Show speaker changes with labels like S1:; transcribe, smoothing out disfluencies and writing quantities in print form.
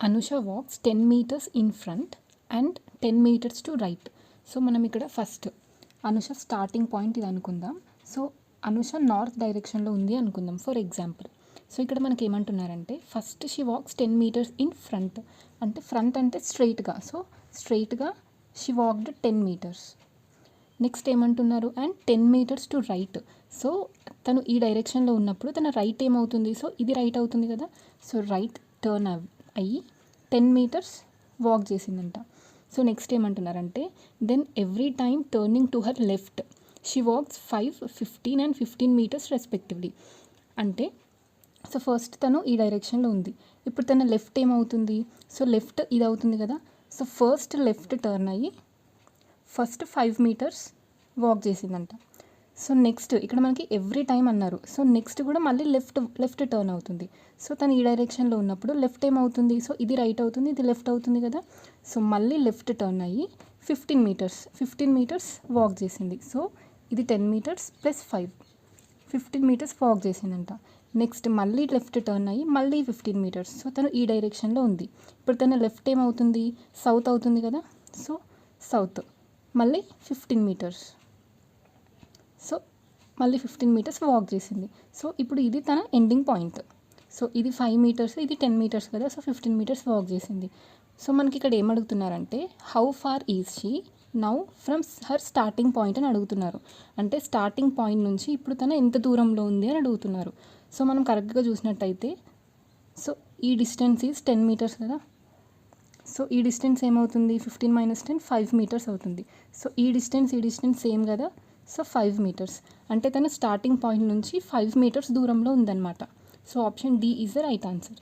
S1: Anusha walks 10 meters in front and 10 meters to right. So మనం ఇక్కడ first Anusha starting point ఇది అనుకుందాం. సో అనుష నార్త్ డైరెక్షన్లో ఉంది అనుకుందాం ఫర్ ఎగ్జాంపుల్. సో ఇక్కడ మనకి ఏమంటున్నారంటే first she walks 10 meters in front, అంటే ఫ్రంట్ అంటే స్ట్రైట్గా, సో స్ట్రైట్గా షీ వాక్డ్ 10 మీటర్స్. నెక్స్ట్ ఏమంటున్నారు and 10 meters to right. So తను ఈ డైరెక్షన్లో ఉన్నప్పుడు తన రైట్ ఏమవుతుంది, సో ఇది రైట్ అవుతుంది కదా, సో రైట్ టర్న్ అయ్యి 10 మీటర్స్ వాక్ చేసిందంట. సో నెక్స్ట్ ఏమంటున్నారంటే then every time turning to her left she walks 5, 15 and 15 meters respectively. అంటే సో ఫస్ట్ తను ఈ డైరెక్షన్లో ఉంది, ఇప్పుడు తన లెఫ్ట్ ఏమవుతుంది, సో లెఫ్ట్ ఇది అవుతుంది కదా, సో ఫస్ట్ లెఫ్ట్ టర్న్ అయ్యి ఫస్ట్ 5 మీటర్స్ వాక్ చేసిందంట. సో నెక్స్ట్ ఇక్కడ మనకి ఎవ్రీ టైం అన్నారు, సో నెక్స్ట్ కూడా మళ్ళీ లెఫ్ట్ టర్న్ అవుతుంది. సో తను ఈ డైరెక్షన్లో ఉన్నప్పుడు లెఫ్ట్ ఏమవుతుంది, సో ఇది రైట్ అవుతుంది, ఇది లెఫ్ట్ అవుతుంది కదా, సో మళ్ళీ లెఫ్ట్ టర్న్ అయ్యి 15 మీటర్స్ వాక్ చేసింది. సో ఇది 10 మీటర్స్ ప్లస్ 5, 15 మీటర్స్ వాక్ చేసిందంట. నెక్స్ట్ మళ్ళీ లెఫ్ట్ టర్న్ అయ్యి మళ్ళీ 15 మీటర్స్. సో తను ఈ డైరెక్షన్లో ఉంది, ఇప్పుడు తన లెఫ్ట్ ఏమవుతుంది, సౌత్ అవుతుంది కదా, సో సౌత్ మళ్ళీ 15 మీటర్స్, సో మళ్ళీ 15 మీటర్స్ వాక్ చేసింది. సో ఇప్పుడు ఇది తన ఎండింగ్ పాయింట్. సో ఇది 5 మీటర్స్, ఇది 10 మీటర్స్ కదా, సో 15 మీటర్స్ వాక్ చేసింది. సో మనకి ఇక్కడ ఏమడుగుతున్నారంటే how far is she now from her starting point అని అడుగుతున్నారు. అంటే స్టార్టింగ్ పాయింట్ నుంచి ఇప్పుడు తన ఎంత దూరంలో ఉంది అని అడుగుతున్నారు. సో మనం కరెక్ట్గా చూసినట్టయితే సో ఈ డిస్టెన్స్ ఈజ్ 10 మీటర్స్ కదా, సో ఈ డిస్టెన్స్ ఏమవుతుంది 15 - 10 5 మీటర్స్ అవుతుంది. సో ఈ డిస్టెన్స్ సేమ్ కదా, సో 5 మీటర్స్. అంటే తన స్టార్టింగ్ పాయింట్ నుంచి 5 మీటర్స్ దూరంలో ఉందన్నమాట. So option D is the right answer.